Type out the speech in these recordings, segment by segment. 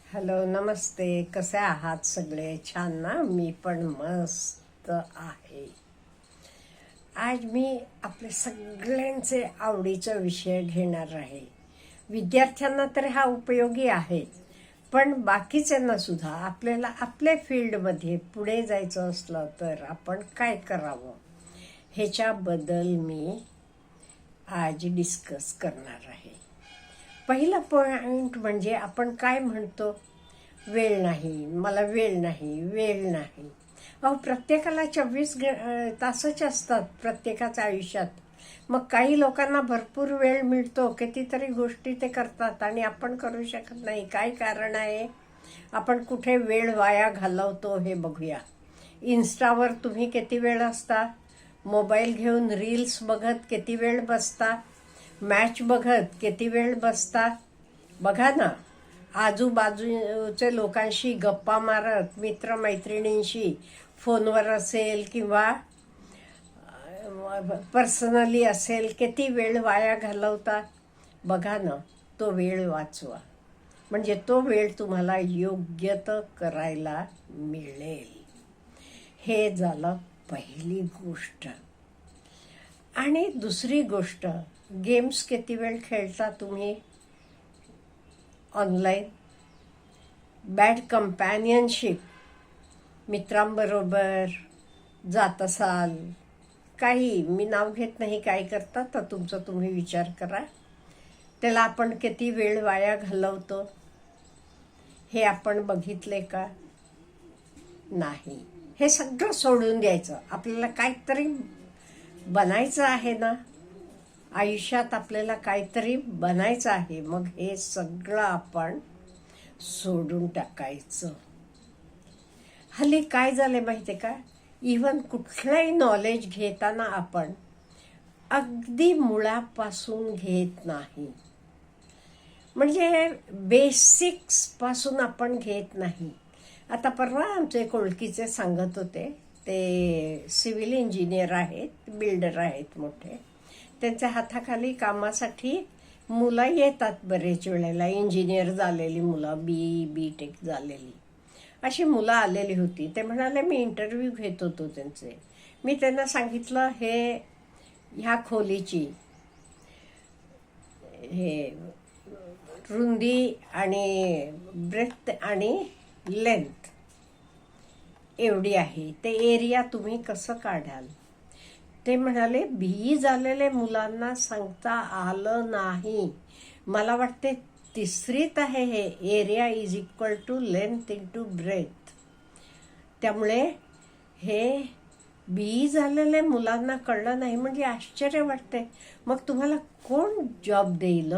Hello, नमस्ते. कसे आहात सगळे? छान ना? मी पण मस्त आहे. आज मी आपले सगळ्यांचे आवडीचा विषय घेणार आहे. विद्यार्थ्यांना तर हा उपयोगी आहे, पण बाकीच्यांना सुद्धा आपल्याला आपल्या फील्डमध्ये पुढे जायचं असलं तर आपण काय करावं ह्याच्याबद्दल मी आज डिस्कस करणार आहे. पहिला पॉइंट म्हणजे आपण काय म्हणतो, वेळ नाही, मला वेळ नाही, वेळ नाही. अहो, प्रत्येकाला 24 तासच असतात प्रत्येकाच्या आयुष्यात. मग काही लोकांना भरपूर वेळ मिळतो, कितीतरी गोष्टी ते करतात आणि आपण करू शकत नाही. काय कारण आहे? आपण कुठे वेळ वाया घालवतो हे बघूया. इन्स्टावर तुम्ही किती वेळ असता? मोबाईल घेऊन रील्स बघत किती वेळ बसता? मॅच बघत किती वेळ बसता? बघा ना, आजूबाजूच्या लोकांशी गप्पा मारत, मित्रमैत्रिणींशी फोनवर असेल किंवा पर्सनली असेल, किती वेळ वाया घालवता? बघा ना, तो वेळ वाचवा, म्हणजे तो वेळ तुम्हाला योग्य तर करायला मिळेल. हे झालं पहिली गोष्ट. आणि दुसरी गोष्ट, गेम्स किती वेळ खेळता तुम्ही ऑनलाईन? बॅड कंपॅनियनशिप, मित्रांबरोबर जात असाल, काही मी नाव घेत नाही, काय करता तर तुमचा तुम्ही विचार करा. त्याला आपण किती वेळ वाया घालवतो हे आपण बघितले का? नाही. हे सगळं सोडून द्यायचं. आपल्याला काहीतरी बनायचं आहे ना, आयुष्यात आपल्याला काहीतरी बनायचं आहे. मग हे सगळं आपण सोडून टाकायचं. हल्ली काय झाले माहिती आहे का, इव्हन कुठलंही नॉलेज घेताना आपण अगदी मुळापासून घेत नाही, म्हणजे बेसिक्स पासून आपण घेत नाही. आता परवा आमचे ओळखीचे सांगत होते, ते सिव्हिल इंजिनियर आहेत, बिल्डर आहेत मोठे. त्यांच्या हाताखाली कामासाठी मुलं येतात बरेच वेळेला, इंजिनियर झालेली मुलं, बी टेक झालेली अशी मुलं आलेली होती. ते म्हणाले मी इंटरव्ह्यू घेत होतो त्यांचे. मी त्यांना सांगितलं, हे ह्या खोलीची हे रुंदी आणि ब्रेथ आणि लेंथ एवढी आहे, ते एरिया तुम्ही कसं काढाल? ते म्हणाले, बी झालेले मुलांना सांगता आलं नाही. मला वाटते तिसरीत आहे हे, area is equal to length into breadth. त्यामुळे हे बी झालेले मुलांना कळलं नाही म्हणजे आश्चर्य वाटते. मग तुम्हाला कोण जॉब देईल?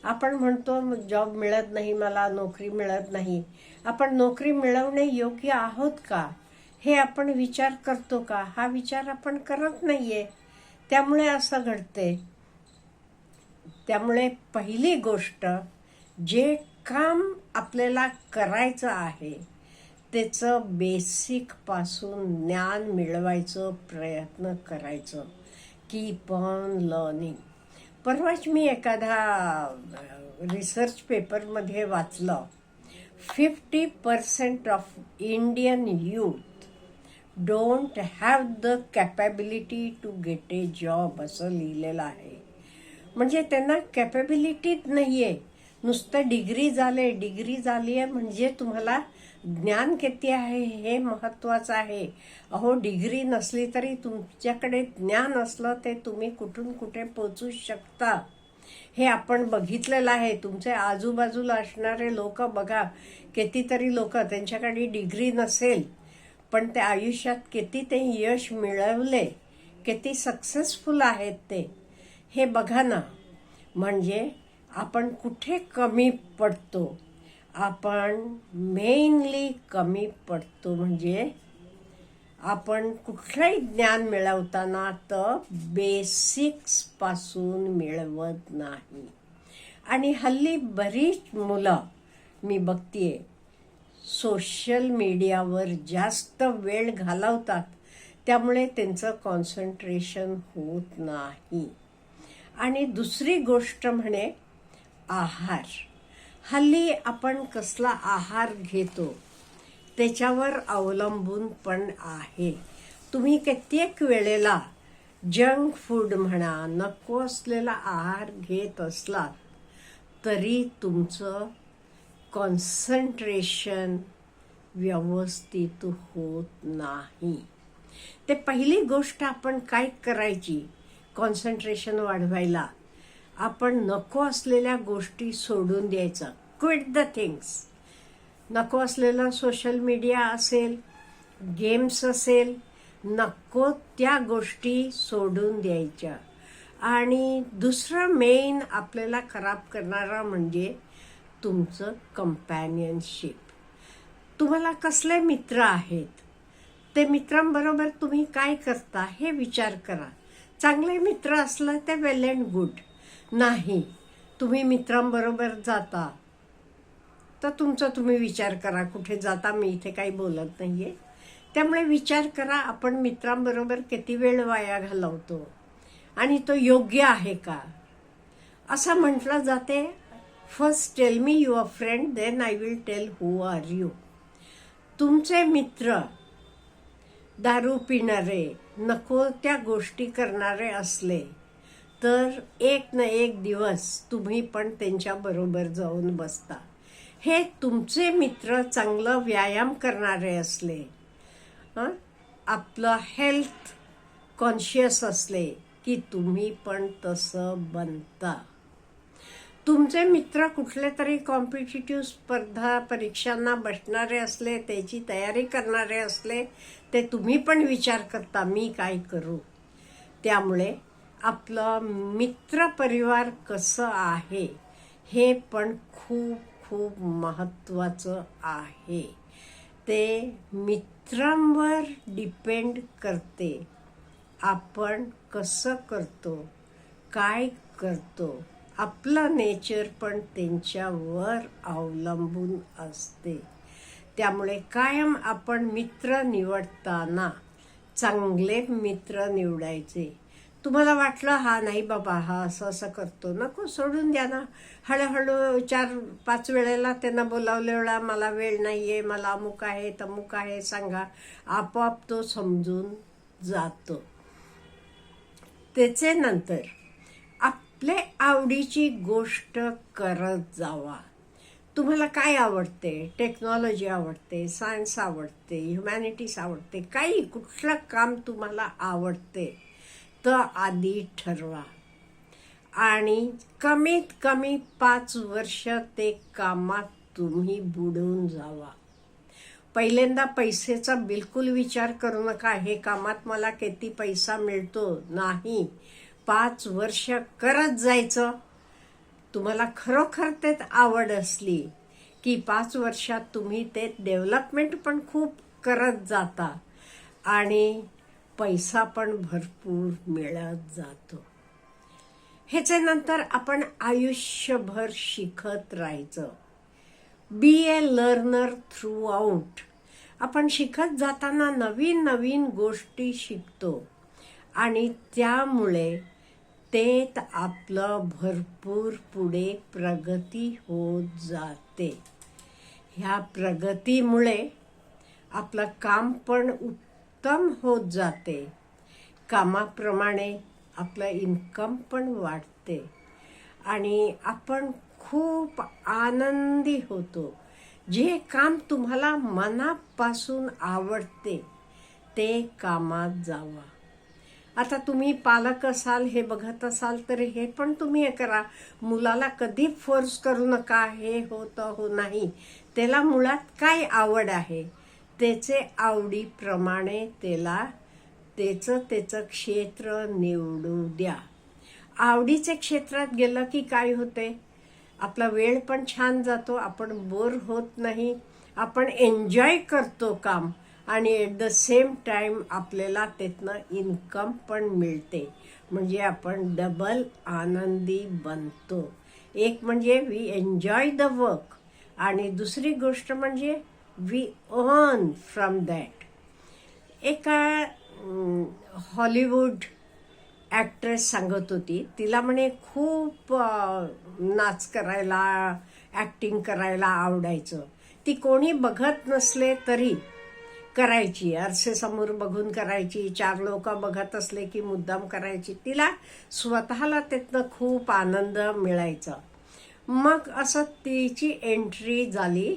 आपण म्हणतो जॉब मिळत नाही, मला नोकरी मिळत नाही. आपण नोकरी मिळवणे योग्य आहोत का हे आपण विचार करतो का? हा विचार आपण करत नाहीये, त्यामुळे असं घडते. त्यामुळे पहिली गोष्ट, जे काम आपल्याला करायचं आहे त्याचं बेसिक पासून ज्ञान मिळवायचं प्रयत्न करायचं. Keep on learning. परवाच मी एखादा रिसर्च पेपरमध्ये वाचलं, 50% of Indian youth don't have the capability to get a job असं लिहिलेलं आहे. म्हणजे त्यांना कॅपॅबिलिटीच नाही आहे. नुसतं डिग्री झाली आहे म्हणजे तुम्हाला ज्ञान किती आहे हे महत्त्वाचं आहे. अहो, डिग्री नसली तरी तुमच्याकडे ज्ञान असलं ते तुम्ही कुठून कुठे पोचू शकता, हे आपण बघितलेलं आहे. तुमच्या आजूबाजूला असणारे लोक बघा, कितीतरी लोक त्यांच्याकडे डिग्री नसेल पण त्या आयुष्यात किती ते यश मिळवले, किती सक्सेसफुल आहेत ते, हे बघा ना. म्हणजे आपण कुठे कमी पडतो? आपण मेनली कमी पडतो म्हणजे आपण कुठलंही ज्ञान मिळवताना तर बेसिक्स पासून मिळवत नाही. आणि हल्ली बरीच मुलं मी बघतीये सोशल मीडियावर जास्त वेळ घालवतात, त्यामुळे त्यांचं कॉन्सन्ट्रेशन होत नाही. आणि दुसरी गोष्ट म्हणे आहार. हल्ली आपण कसला आहार घेतो त्याच्यावर अवलंबून पण आहे. तुम्ही कित्येक वेळेला जंक फूड म्हणा, नको असलेला आहार घेत असलात तरी तुमचं कॉन्सन्ट्रेशन व्यवस्थित होत नाही. ते पहिली गोष्ट आपण काय करायची कॉन्सन्ट्रेशन वाढवायला, आपण नको असलेल्या गोष्टी सोडून द्यायचं. Quit the things. नको असलेला सोशल मीडिया असेल, गेम्स असेल, नको त्या गोष्टी सोडून द्यायच्या. आणि दुसरं मेन आपल्याला खराब करणारा म्हणजे तुमचं कंपॅनियनशिप. तुम्हाला कसले मित्र आहेत, ते मित्रांबरोबर तुम्ही काय करता हे विचार करा. चांगले मित्र असलं ते वेल अँड गुड. नाही तुम्ही मित्रांबरोबर जाता तर तुमचा तुम्ही विचार करा. कुठे जाता मी इथे काही बोलत नाहीये. त्यामुळे विचार करा आपण मित्रांबरोबर किती वेळ वाया घालवतो आणि तो योग्य आहे का. असं म्हटलं जाते, first tell me your friend, then I will tell who are you. तुमचे मित्र दारू पिणारे, नको त्या गोष्टी करणारे असले तर एक ना एक दिवस तुम्ही पण त्यांच्या बरोबर जाऊन बसता. हे तुमचे मित्र चांगलं व्यायाम करणारे असले, आपलं हेल्थ कॉन्शियस असले की तुम्ही पण तसं बनता. तुमचे मित्र कुठले तरी कॉम्पिटिटिव्ह स्पर्धा परीक्षांना बसणारे असले, त्याची तयारी करणारे असले, ते तुम्ही पण विचार करता मी काय करू. त्यामुळे आपलं मित्रपरिवार कसं आहे हे पण खूप खूप महत्त्वाचं आहे. ते मित्रांवर डिपेंड करते. आपण कसं करतो, काय करतो, आपलं नेचर पण त्यांच्यावर अवलंबून असते. त्यामुळे कायम आपण मित्र निवडताना चांगले मित्र निवडायचे. तुम्हाला वाटलं हा नाही बाबा हा असं असं करतो, नको, सोडून द्या ना. हळूहळू 4-5 वेळेला त्यांना बोलावले वेळा मला वेळ नाहीये, मला अमुक आहे तमुक आहे सांगा, आपोआप तो समजून जातो. त्याचे नंतर आपले आवडीची गोष्ट करत जावा. तुम्हाला काय आवडते, टेक्नॉलॉजी आवडते, सायन्स आवडते, ह्युमॅनिटीज आवडते, काही कुठलं काम तुम्हाला आवडते तर आधी ठरवा आणि कमीत कमी 5 वर्ष ते कामात तुम्ही बुडून जावा. पहिल्यांदा पैसेचा बिलकुल विचार करू नका, हे कामात मला किती पैसा मिळतो, नाही. 5 वर्ष करत जायचं. तुम्हाला खरोखर त्यात आवड असली की 5 वर्षात तुम्ही ते डेव्हलपमेंट पण खूप करत जाता आणि पैसा पण भरपूर मिळत जातो. ह्याच्या नंतर आपण आयुष्यभर शिकत राहायचं. बी ए लर्नर थ्रू आउट. आपण शिकत जाताना नवीन नवीन गोष्टी शिकतो आणि त्यामुळे तेच आपलं भरपूर पुढे प्रगती होत जाते. ह्या प्रगतीमुळे आपलं काम पण उत्तम होत जाते. कामाप्रमाणे आपलं इन्कम पण वाढते आणि आपण खूप आनंदी होतो. जे काम तुम्हाला मनापासून आवडते ते कामात जावा. आता तुम्ही पालक असाल, हे बघत असाल तर हे पण तुम्ही हे करा. मुलाला कधी फोर्स करू नका, हे होतं हो नाही. त्याला मुळात काय आवड आहे त्याचे आवडीप्रमाणे त्याला त्याचं क्षेत्र निवडू द्या. आवडीचे क्षेत्रात गेलं की काय होते, आपला वेळ पण छान जातो, आपण बोर होत नाही, आपण एन्जॉय करतो काम आणि ॲट द सेम टाइम आपल्याला त्यातनं इन्कम पण मिळते. म्हणजे आपण डबल आनंदी बनतो. एक म्हणजे वी एन्जॉय द वर्क आणि दुसरी गोष्ट म्हणजे वी अर्न फ्रॉम दॅट. एका हॉलिवूड ॲक्ट्रेस सांगत होती, तिला म्हणे खूप नाच करायला, ॲक्टिंग करायला आवडायचं. ती कोणी बघत नसले तरी करायची, आरसेसमोर बघून करायची, 4 लोक बघत असले की मुद्दाम करायची. तिला स्वतःला त्यातनं खूप आनंद मिळायचा. मग असं तिची एंट्री झाली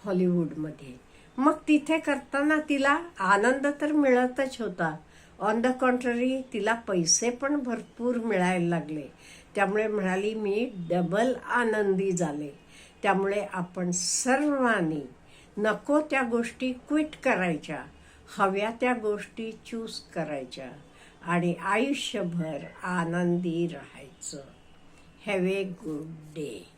हॉलिवूडमध्ये. मग तिथे करताना तिला आनंद तर मिळतच होता, ऑन द कॉन्ट्ररी तिला पैसे पण भरपूर मिळायला लागले. त्यामुळे म्हणाली मी डबल आनंदी झाले. त्यामुळे आपण सर्वांनी नको त्या गोष्टी क्विट करायच्या, हव्या त्या गोष्टी चूज करायच्या आणि आयुष्यभर आनंदी राहायचं. Have a good day.